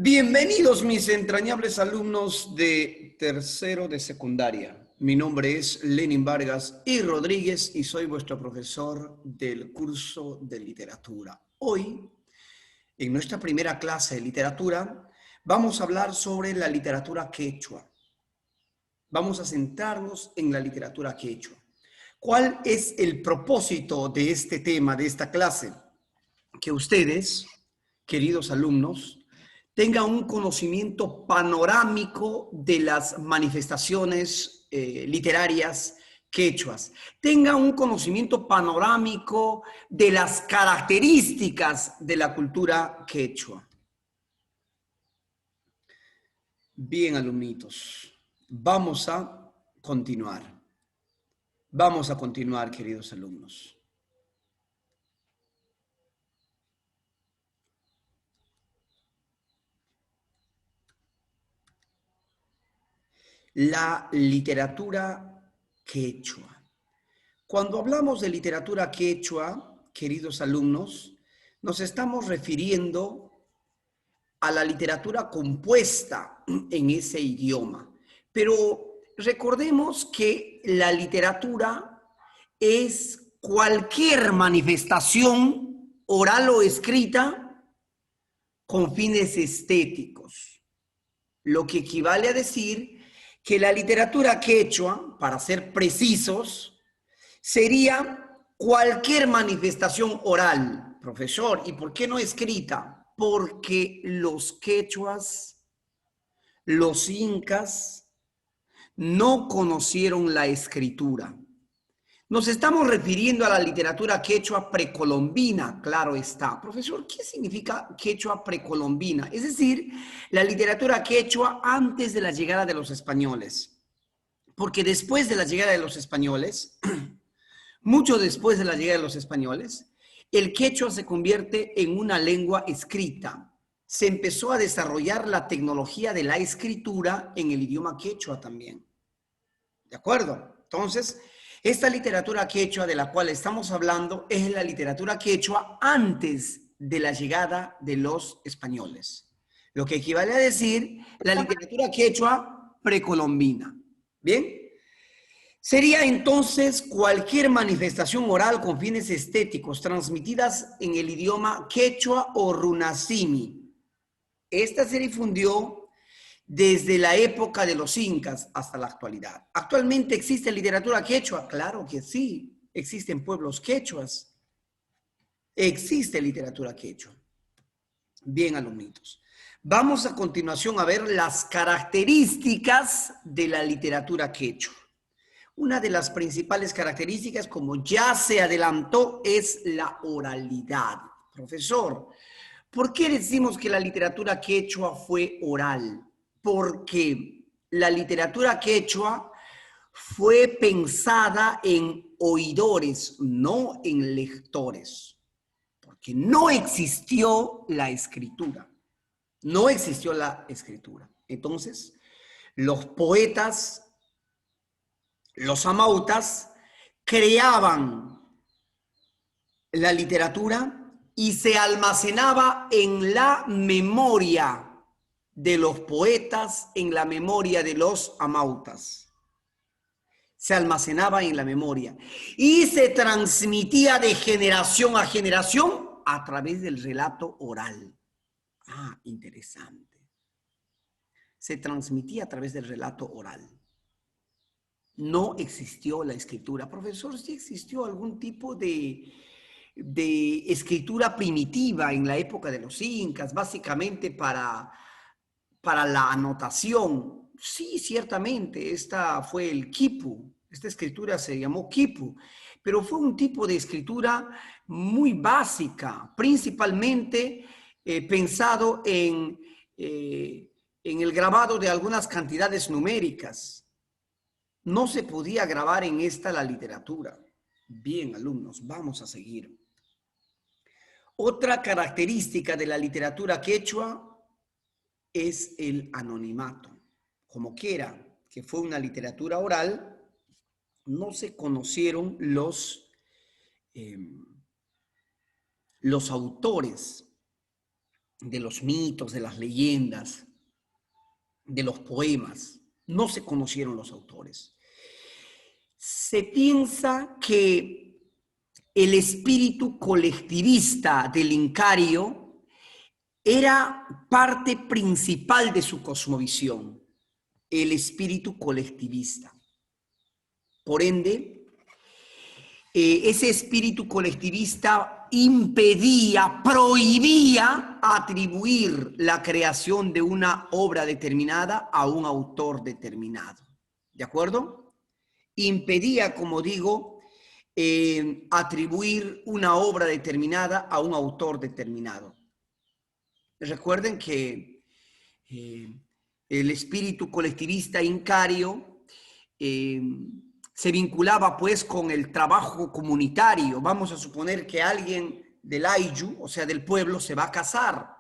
Bienvenidos mis entrañables alumnos de tercero de secundaria. Mi nombre es Lenin Vargas y Rodríguez y soy vuestro profesor del curso de literatura. Hoy, en nuestra primera clase de literatura, vamos a hablar sobre la literatura quechua. Vamos a centrarnos en la literatura quechua. ¿Cuál es el propósito de este tema, de esta clase? Que ustedes, queridos alumnos, tengan un conocimiento panorámico de las manifestaciones literarias quechuas, tengan un conocimiento panorámico de las características de la cultura quechua. Bien, alumnitos, vamos a continuar. Vamos a continuar, queridos alumnos. La literatura quechua. Cuando hablamos de literatura quechua, queridos alumnos, nos estamos refiriendo a la literatura compuesta en ese idioma. Pero recordemos que la literatura es cualquier manifestación oral o escrita con fines estéticos, lo que equivale a decir que la literatura quechua, para ser precisos, sería cualquier manifestación oral, profesor. ¿Y por qué no escrita? Porque los quechuas, los incas, no conocieron la escritura. Nos estamos refiriendo a la literatura quechua precolombina, claro está. Profesor, ¿qué significa quechua precolombina? Es decir, la literatura quechua antes de la llegada de los españoles. Porque después de la llegada de los españoles, mucho después de la llegada de los españoles, el quechua se convierte en una lengua escrita. Se empezó a desarrollar la tecnología de la escritura en el idioma quechua también. ¿De acuerdo? Entonces, esta literatura quechua de la cual estamos hablando es la literatura quechua antes de la llegada de los españoles. Lo que equivale a decir la literatura quechua precolombina. ¿Bien? Sería entonces cualquier manifestación oral con fines estéticos transmitidas en el idioma quechua o runasimi. Esta se difundió desde la época de los incas hasta la actualidad. ¿Actualmente existe literatura quechua? Claro que sí. Existen pueblos quechuas. Existe literatura quechua. Bien, alumnitos. Vamos a continuación a ver las características de la literatura quechua. Una de las principales características, como ya se adelantó, es la oralidad. Profesor, ¿por qué decimos que la literatura quechua fue oral? Porque la literatura quechua fue pensada en oidores, no en lectores. Porque no existió la escritura. No existió la escritura. Entonces, los poetas, los amautas, creaban la literatura y se almacenaba en la memoria de los poetas, en la memoria de los amautas. Se almacenaba en la memoria y se transmitía de generación a generación a través del relato oral. Ah, interesante. Se transmitía a través del relato oral. No existió la escritura. Profesor, ¿sí existió algún tipo de escritura primitiva en la época de los incas, básicamente para la anotación? Sí, ciertamente, esta fue el quipu. Esta escritura se llamó quipu, pero fue un tipo de escritura muy básica, principalmente pensado en el grabado de algunas cantidades numéricas. No se podía grabar en esta la literatura. Bien, alumnos, vamos a seguir. Otra característica de la literatura quechua es el anonimato. Como quiera que fue una literatura oral, no se conocieron los autores. de los mitos, de las leyendas, de los poemas. No se conocieron los autores. Se piensa que el espíritu colectivista del Incario era parte principal de su cosmovisión, el espíritu colectivista. Por ende, ese espíritu colectivista impedía, prohibía atribuir la creación de una obra determinada a un autor determinado. ¿De acuerdo? Impedía, como digo, atribuir una obra determinada a un autor determinado. Recuerden que el espíritu colectivista incario se vinculaba pues con el trabajo comunitario. Vamos a suponer que alguien del Ayllu, o sea, del pueblo, se va a casar.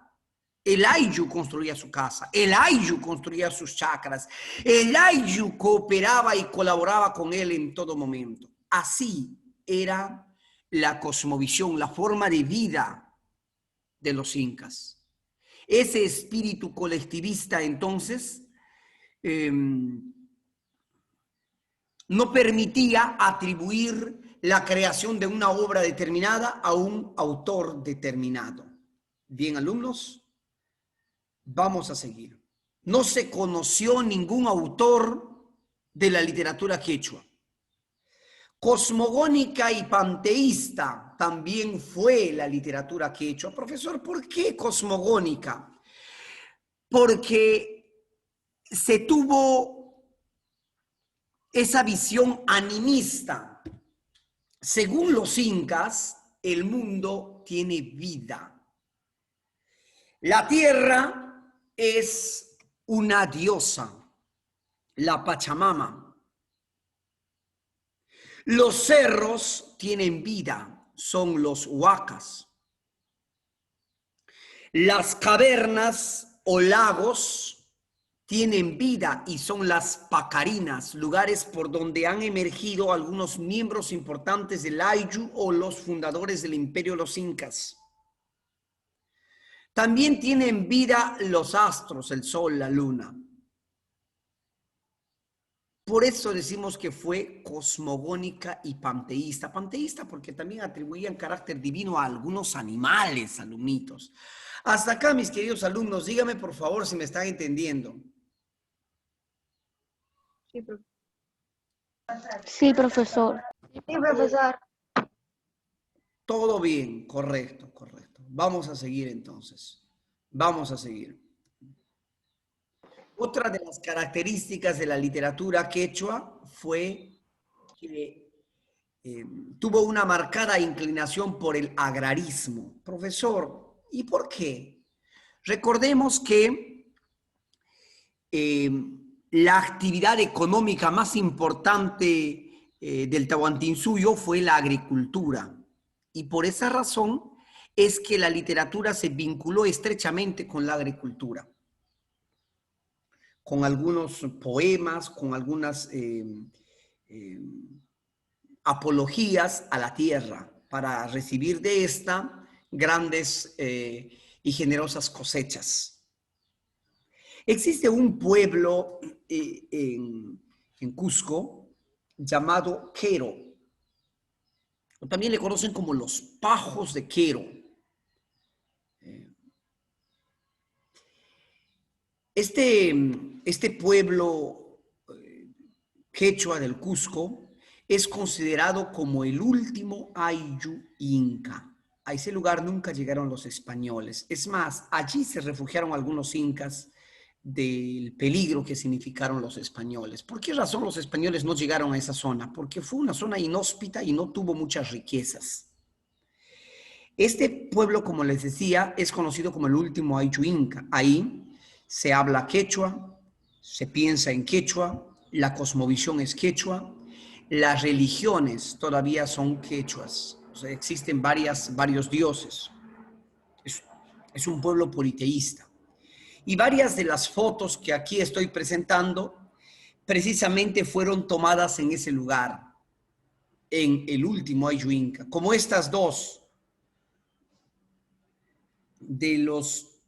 El Ayllu construía su casa, el Ayllu construía sus chacras, el Ayllu cooperaba y colaboraba con él en todo momento. Así era la cosmovisión, la forma de vida de los incas. Ese espíritu colectivista, entonces, no permitía atribuir la creación de una obra determinada a un autor determinado. Bien, alumnos, vamos a seguir. No se conoció ningún autor de la literatura quechua. Cosmogónica y panteísta también fue la literatura quechua. Profesor, ¿por qué cosmogónica? Porque se tuvo esa visión animista. Según los incas, el mundo tiene vida. La tierra es una diosa, la Pachamama. Los cerros tienen vida, son los huacas. Las cavernas o lagos tienen vida y son las pacarinas, lugares por donde han emergido algunos miembros importantes del Ayllu o los fundadores del imperio de los incas. También tienen vida los astros, el sol, la luna. Por eso decimos que fue cosmogónica y panteísta. Panteísta porque también atribuían carácter divino a algunos animales, alumnitos. Hasta acá, mis queridos alumnos, díganme por favor si me están entendiendo. Sí, profesor. Sí, profesor. Todo bien, correcto, correcto. Vamos a seguir entonces. Vamos a seguir. Otra de las características de la literatura quechua fue que tuvo una marcada inclinación por el agrarismo. Profesor, ¿y por qué? Recordemos que la actividad económica más importante del Tahuantinsuyo fue la agricultura. Y por esa razón es que la literatura se vinculó estrechamente con la agricultura, con algunos poemas, con algunas apologías a la tierra para recibir de esta grandes y generosas cosechas. Existe un pueblo en Cusco llamado Quero. También le conocen como los Pajos de Quero. Este pueblo quechua del Cusco es considerado como el último Ayllu inca. A ese lugar nunca llegaron los españoles. Es más, allí se refugiaron algunos incas del peligro que significaron los españoles. ¿Por qué razón los españoles no llegaron a esa zona? Porque fue una zona inhóspita y no tuvo muchas riquezas. Este pueblo, como les decía, es conocido como el último Ayllu inca. Ahí se habla quechua, se piensa en quechua, la cosmovisión es quechua, las religiones todavía son quechuas. O sea, existen varios dioses. Es un pueblo politeísta. Y varias de las fotos que aquí estoy presentando precisamente fueron tomadas en ese lugar, en el último Ayllu inca, como estas dos de los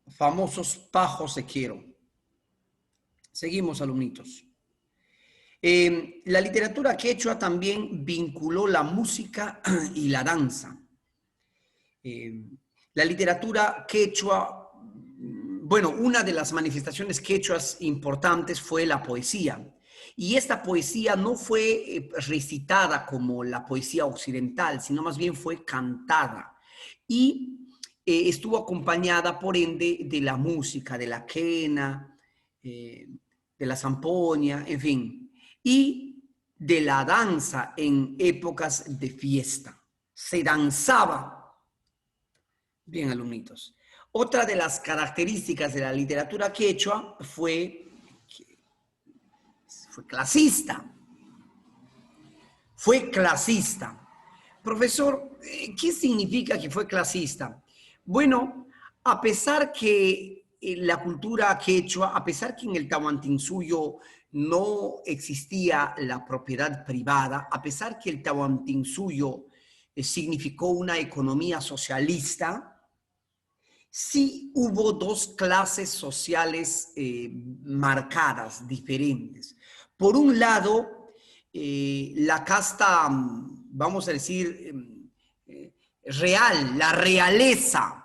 famosos pajos de quiero. Seguimos, alumnitos. La literatura quechua también vinculó la música y la danza. La literatura quechua, bueno, una de las manifestaciones quechuas importantes fue la poesía. Y esta poesía no fue recitada como la poesía occidental, sino más bien fue cantada. Y estuvo acompañada, por ende, de la música, de la quena, de la zampoña, en fin. Y de la danza en épocas de fiesta. Se danzaba. Bien, alumnitos. Otra de las características de la literatura quechua fue clasista. Fue clasista. Profesor, ¿qué significa que fue clasista? Bueno, a pesar que la cultura quechua, a pesar que en el Tahuantinsuyo no existía la propiedad privada, a pesar que el Tahuantinsuyo significó una economía socialista, sí hubo dos clases sociales marcadas, diferentes. Por un lado, la casta, vamos a decir, real, la realeza.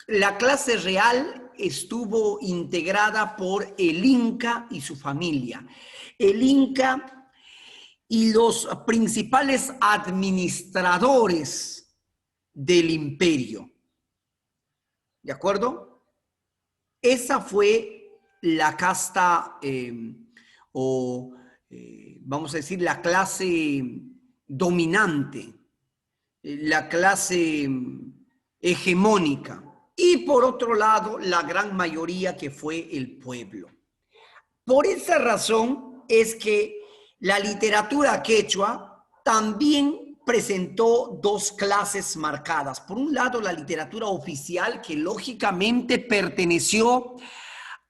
La clase real estuvo integrada por el Inca y su familia. El Inca y los principales administradores del imperio. ¿De acuerdo? Esa fue la casta vamos a decir, la clase dominante, la clase hegemónica. Y por otro lado, la gran mayoría que fue el pueblo. Por esa razón es que la literatura quechua también presentó dos clases marcadas. Por un lado, la literatura oficial, que lógicamente perteneció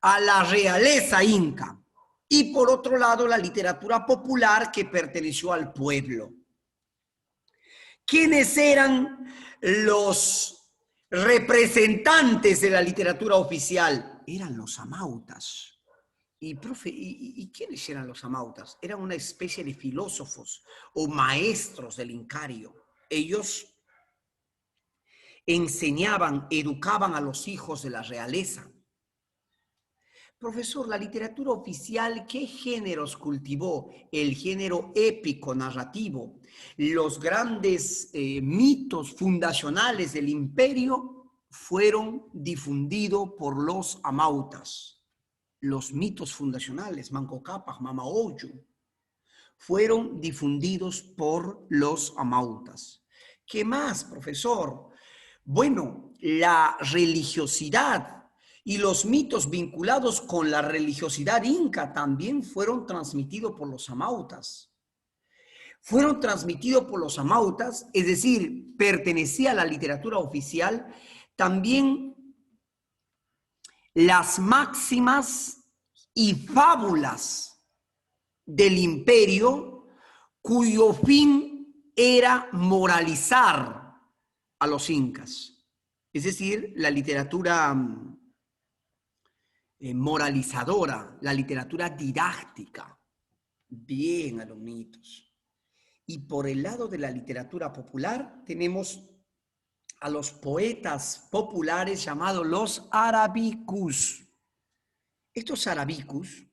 a la realeza inca. Y por otro lado, la literatura popular, que perteneció al pueblo. ¿Quiénes eran los representantes de la literatura oficial? Eran los amautas. Y, profe, ¿y quiénes eran los amautas? Eran una especie de filósofos o maestros del Incario. Ellos enseñaban, educaban a los hijos de la realeza. Profesor, la literatura oficial, ¿qué géneros cultivó? El género épico, narrativo. Los grandes mitos fundacionales del imperio fueron difundidos por los amautas. Los mitos fundacionales, Manco Cápac, Mama Oyu, fueron difundidos por los amautas. ¿Qué más, profesor? Bueno, la religiosidad y los mitos vinculados con la religiosidad inca también fueron transmitidos por los amautas. Fueron transmitidos por los amautas, es decir, pertenecía a la literatura oficial, también las máximas y fábulas del imperio, cuyo fin era moralizar a los incas. Es decir, la literatura moralizadora, la literatura didáctica. Bien, alumnitos. Y por el lado de la literatura popular tenemos a los poetas populares llamados los arabicus. Estos arabicus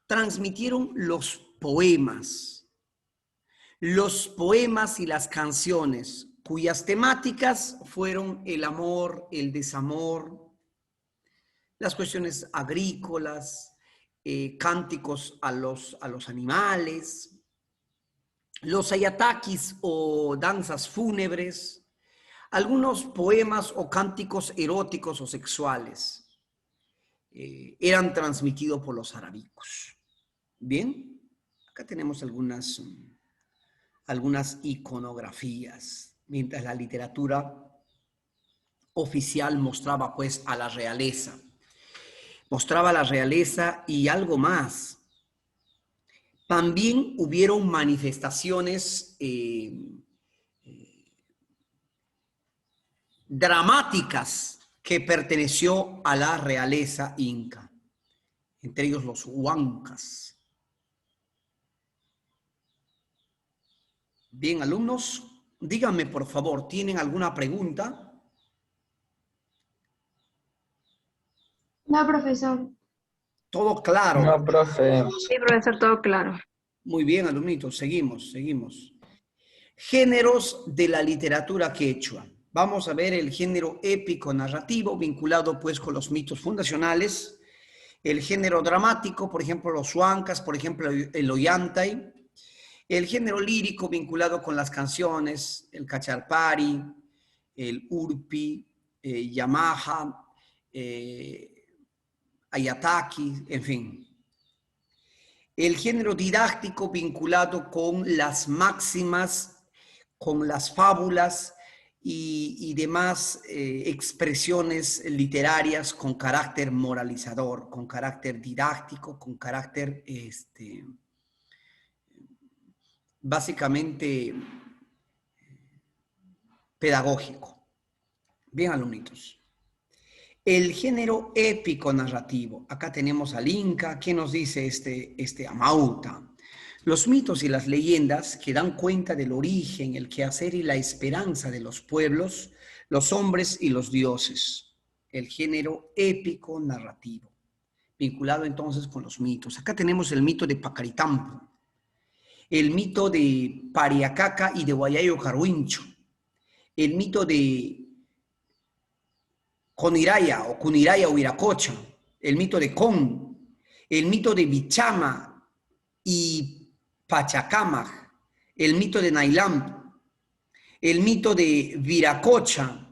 transmitieron los poemas y las canciones, cuyas temáticas fueron el amor, el desamor, las cuestiones agrícolas, cánticos a los animales, los ayatakis o danzas fúnebres, algunos poemas o cánticos eróticos o sexuales eran transmitidos por los arabicos. Bien, acá tenemos algunas iconografías, mientras la literatura oficial mostraba pues a la realeza. Mostraba la realeza y algo más. También hubieron manifestaciones dramáticas que perteneció a la realeza inca, entre ellos los huancas. Bien, alumnos, díganme por favor, ¿tienen alguna pregunta? No, profesor. ¿Todo claro? No, profe. Sí, profesor, todo claro. Muy bien, alumnitos, seguimos. Géneros de la literatura quechua. Vamos a ver el género épico narrativo vinculado pues con los mitos fundacionales, el género dramático, por ejemplo, los huancas, por ejemplo, el ollantay, el género lírico vinculado con las canciones, el cacharpari, el urpi, yamaha, ayataki, en fin. El género didáctico vinculado con las máximas, con las fábulas y demás expresiones literarias con carácter moralizador, con carácter didáctico, con carácter básicamente pedagógico. Bien, alumnitos. El género épico narrativo. Acá tenemos al Inca. ¿Qué nos dice este Amauta? Los mitos y las leyendas que dan cuenta del origen, el quehacer y la esperanza de los pueblos, los hombres y los dioses. El género épico narrativo, vinculado entonces con los mitos. Acá tenemos el mito de Pacaritampu, el mito de Pariacaca y de Guayayo Carhuincho, el mito de Coniraya o Cuniraya o Viracocha, el mito de Con, el mito de Bichama y Pachacamac, el mito de Nailam, el mito de Viracocha,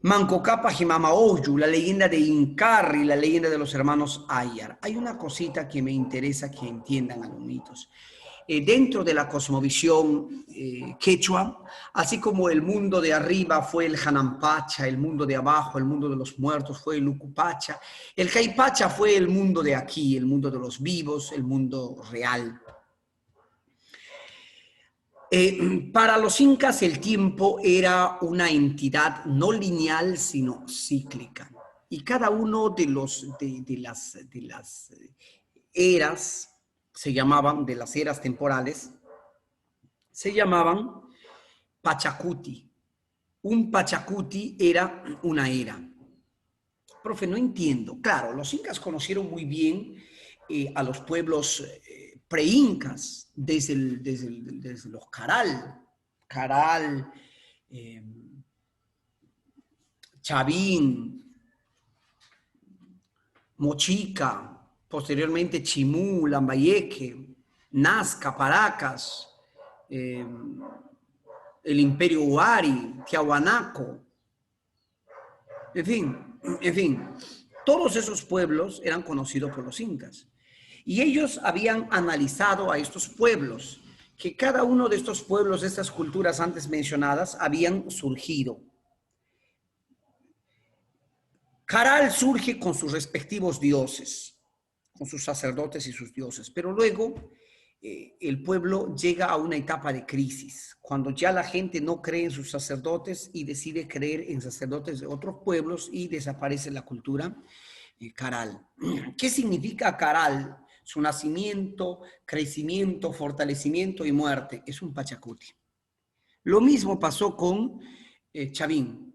Mancocapa Jimamaoyu, la leyenda de Incarri, la leyenda de los hermanos Ayar. Hay una cosita que me interesa que entiendan a los mitos. Dentro de la cosmovisión quechua, así como el mundo de arriba fue el Hanampacha, el mundo de abajo, el mundo de los muertos fue el Ucupacha, el Caipacha fue el mundo de aquí, el mundo de los vivos, el mundo real. Para los incas el tiempo era una entidad no lineal, sino cíclica. Y cada uno de las eras, se llamaban, de las eras temporales, se llamaban Pachacuti. Un Pachacuti era una era. Profe, no entiendo. Claro, los incas conocieron muy bien a los pueblos pre-incas, desde los Caral, Chavín, Mochica, posteriormente Chimú, Lambayeque, Nazca, Paracas, el Imperio Huari, Tiahuanaco, en fin, todos esos pueblos eran conocidos por los incas. Y ellos habían analizado a estos pueblos, que cada uno de estos pueblos, de estas culturas antes mencionadas, habían surgido. Caral surge con sus respectivos dioses, con sus sacerdotes y sus dioses, pero luego el pueblo llega a una etapa de crisis, cuando ya la gente no cree en sus sacerdotes y decide creer en sacerdotes de otros pueblos y desaparece la cultura Caral. ¿Qué significa Caral? Su nacimiento, crecimiento, fortalecimiento y muerte. Es un Pachacuti. Lo mismo pasó con Chavín.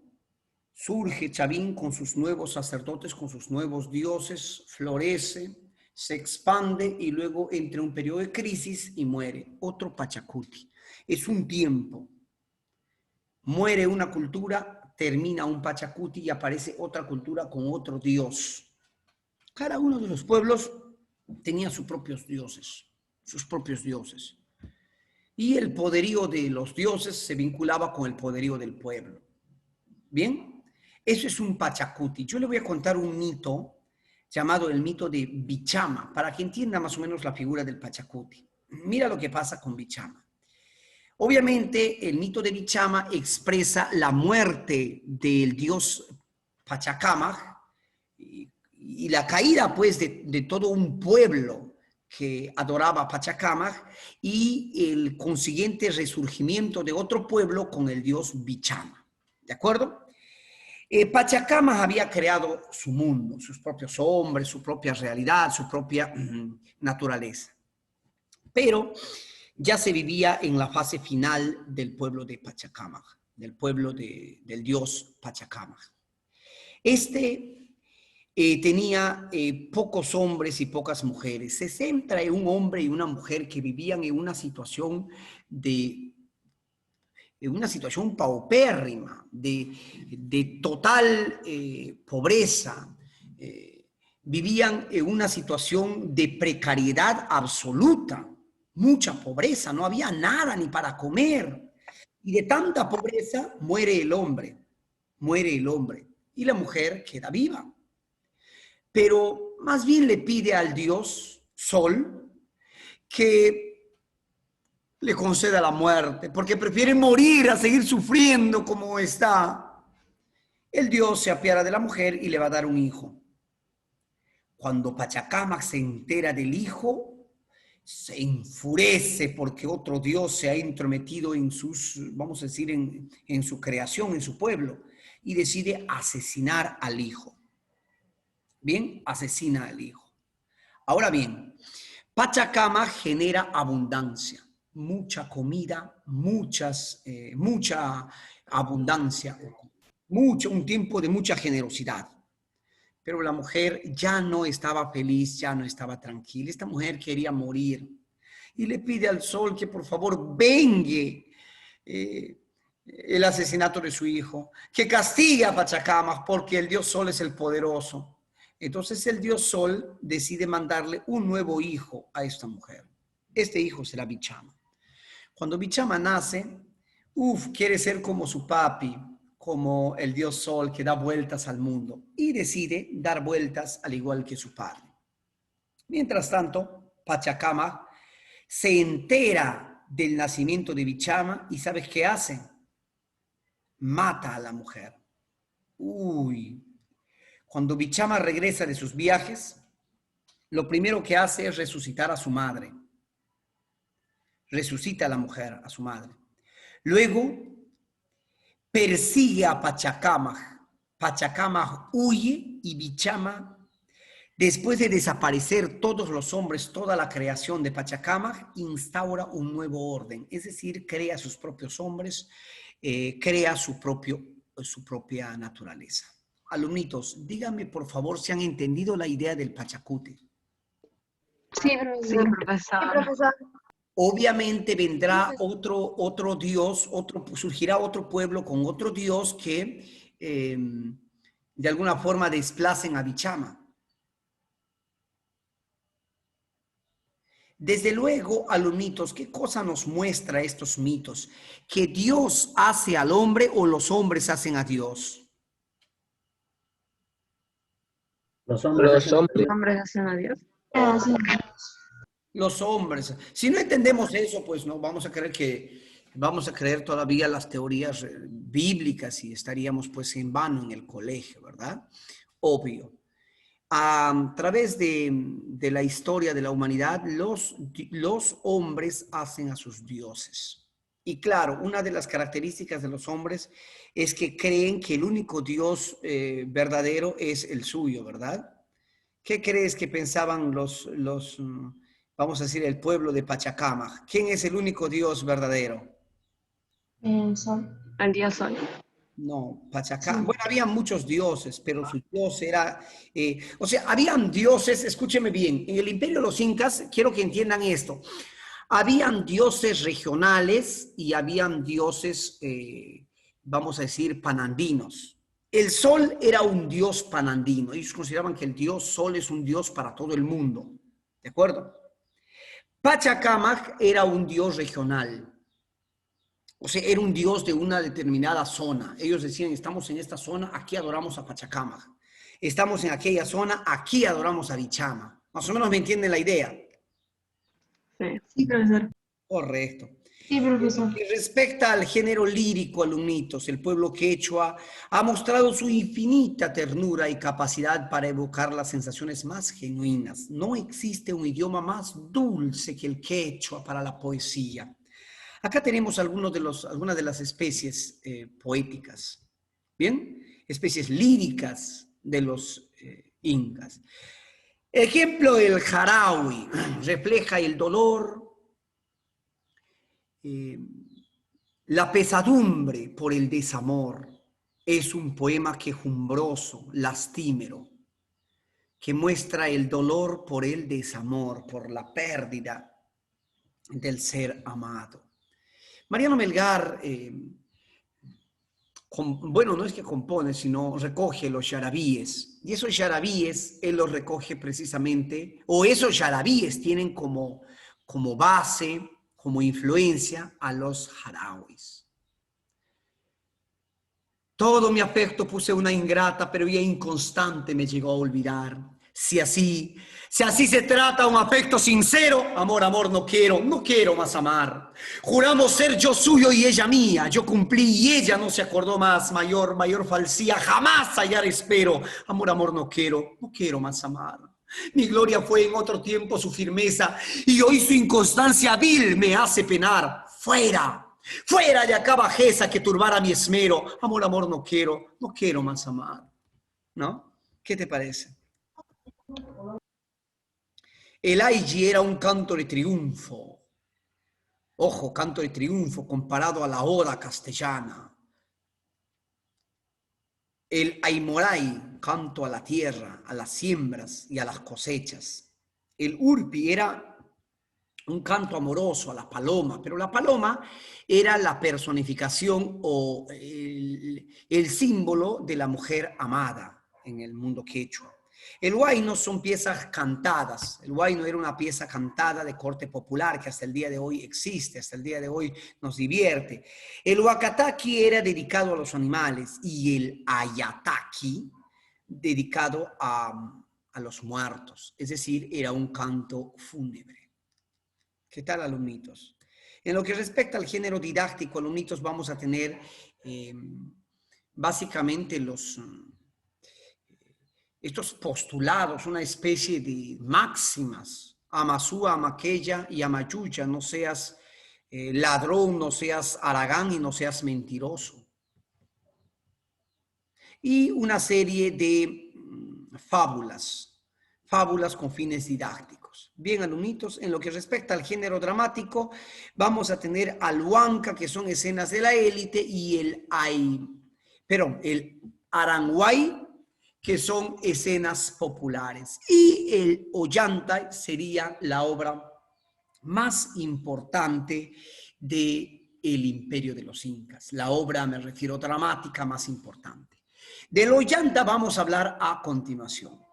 Surge Chavín con sus nuevos sacerdotes, con sus nuevos dioses, florece, se expande y luego entra un periodo de crisis y muere. Otro Pachacuti. Es un tiempo. Muere una cultura, termina un Pachacuti y aparece otra cultura con otro dios. Cada uno de los pueblos tenía sus propios dioses. Y el poderío de los dioses se vinculaba con el poderío del pueblo. ¿Bien? Eso es un Pachacuti. Yo le voy a contar un mito llamado el mito de Bichama, para que entienda más o menos la figura del Pachacuti. Mira lo que pasa con Bichama. Obviamente, el mito de Bichama expresa la muerte del dios Pachacamac y la caída, pues, de todo un pueblo que adoraba a Pachacamac y el consiguiente resurgimiento de otro pueblo con el dios Bichama. ¿De acuerdo? Pachacamac había creado su mundo, sus propios hombres, su propia realidad, su propia naturaleza. Pero ya se vivía en la fase final del pueblo de Pachacamac, del pueblo del dios Pachacamac. Tenía pocos hombres y pocas mujeres. Se centra en un hombre y una mujer que vivían en una situación paupérrima, de total pobreza. Vivían en una situación de precariedad absoluta, mucha pobreza, no había nada ni para comer. Y de tanta pobreza muere el hombre, y la mujer queda viva. Pero más bien le pide al dios Sol que le conceda la muerte, porque prefiere morir a seguir sufriendo como está. El dios se apiada de la mujer y le va a dar un hijo. Cuando Pachacamac se entera del hijo, se enfurece porque otro dios se ha intrometido en sus, vamos a decir, en su creación, en su pueblo, y decide asesinar al hijo. Bien, asesina al hijo. Ahora bien, Pachacamac genera abundancia, mucha comida, mucha abundancia, un tiempo de mucha generosidad. Pero la mujer ya no estaba feliz, ya no estaba tranquila. Esta mujer quería morir y le pide al sol que por favor vengue el asesinato de su hijo, que castigue a Pachacamac porque el dios Sol es el poderoso. Entonces el dios Sol decide mandarle un nuevo hijo a esta mujer. Este hijo será Bichama. Cuando Bichama nace, quiere ser como su papi, como el dios Sol que da vueltas al mundo y decide dar vueltas al igual que su padre. Mientras tanto, Pachacamac se entera del nacimiento de Bichama y ¿sabes qué hace? Mata a la mujer. Cuando Bichama regresa de sus viajes, lo primero que hace es resucitar a su madre. Resucita a la mujer, a su madre. Luego persigue a Pachacamac. Pachacamac huye y Bichama, después de desaparecer todos los hombres, toda la creación de Pachacamac, instaura un nuevo orden. Es decir, crea sus propios hombres, crea su propia naturaleza. Alumnitos, díganme por favor si han entendido la idea del Pachacute. Sí, profesor. Sí, profesor. Obviamente vendrá otro dios, surgirá otro pueblo con otro dios que de alguna forma desplacen a Bichama. Desde luego, alumnitos, ¿qué cosa nos muestra estos mitos? ¿Que Dios hace al hombre o los hombres hacen a Dios? Los hombres hacen a Dios. Los hombres. Si no entendemos eso, pues no vamos a creer todavía las teorías bíblicas y estaríamos pues en vano en el colegio, ¿verdad? Obvio. A través de la historia de la humanidad, los hombres hacen a sus dioses. Y claro, una de las características de los hombres es que creen que el único Dios verdadero es el suyo, ¿verdad? ¿Qué crees que pensaban vamos a decir, el pueblo de Pachacamac? ¿Quién es el único Dios verdadero? El sol. El dios Sol. No, Pachacamac. Sí. Bueno, había muchos dioses, pero su dios era... habían dioses, escúcheme bien, en el imperio de los incas, quiero que entiendan esto, habían dioses regionales y habían dioses, vamos a decir, panandinos. El sol era un dios panandino. Ellos consideraban que el dios sol es un dios para todo el mundo. ¿De acuerdo? Pachacamac era un dios regional. O sea, era un dios de una determinada zona. Ellos decían, estamos en esta zona, aquí adoramos a Pachacamac. Estamos en aquella zona, aquí adoramos a Bichama. Más o menos me entienden la idea. Sí, profesor. Correcto. Sí, profesor. Y respecto al género lírico, alumnitos, el pueblo quechua ha mostrado su infinita ternura y capacidad para evocar las sensaciones más genuinas. No existe un idioma más dulce que el quechua para la poesía. Acá tenemos algunas de las especies poéticas. Bien, especies líricas de los incas. Ejemplo, el Jarawi refleja el dolor, la pesadumbre por el desamor. Es un poema quejumbroso, lastimero, que muestra el dolor por el desamor, por la pérdida del ser amado. Mariano Melgar, bueno, no es que compone, sino recoge los yarabíes. Y esos yarabíes, él los recoge precisamente, o esos yarabíes tienen como base, como influencia a los jarawis. Todo mi afecto puse una ingrata, pero ella inconstante me llegó a olvidar. Si así se trata un afecto sincero, amor, amor, no quiero más amar. Juramos ser yo suyo y ella mía, yo cumplí y ella no se acordó más. Mayor falsía, jamás hallar espero. Amor, amor, no quiero más amar. Mi gloria fue en otro tiempo su firmeza y hoy su inconstancia vil me hace penar. Fuera de acá bajeza que turbara mi esmero. Amor, amor, no quiero más amar. ¿No? ¿Qué te parece? El Aigi era un canto de triunfo. Ojo, canto de triunfo comparado a la oda castellana. El Aymoray, canto a la tierra, a las siembras y a las cosechas. El Urpi era un canto amoroso a la paloma, pero la paloma era la personificación o el símbolo de la mujer amada en el mundo quechua. El huayno son piezas cantadas. El huayno era una pieza cantada de corte popular que hasta el día de hoy existe, hasta el día de hoy nos divierte. El huacataqui era dedicado a los animales y el ayataqui dedicado a los muertos, es decir, era un canto fúnebre. ¿Qué tal, alumnitos? En lo que respecta al género didáctico, alumnitos, vamos a tener básicamente estos postulados, una especie de máximas. Amasúa, amaquella y amayuya, no seas ladrón, no seas haragán y no seas mentiroso. Y una serie de fábulas con fines didácticos. Bien, alumnitos, en lo que respecta al género dramático, vamos a tener al huanca, que son escenas de la élite, y el aranguay, que son escenas populares. Y el ollanta sería la obra más importante del imperio de los incas. La obra, me refiero, dramática más importante. Del ollanta vamos a hablar a continuación.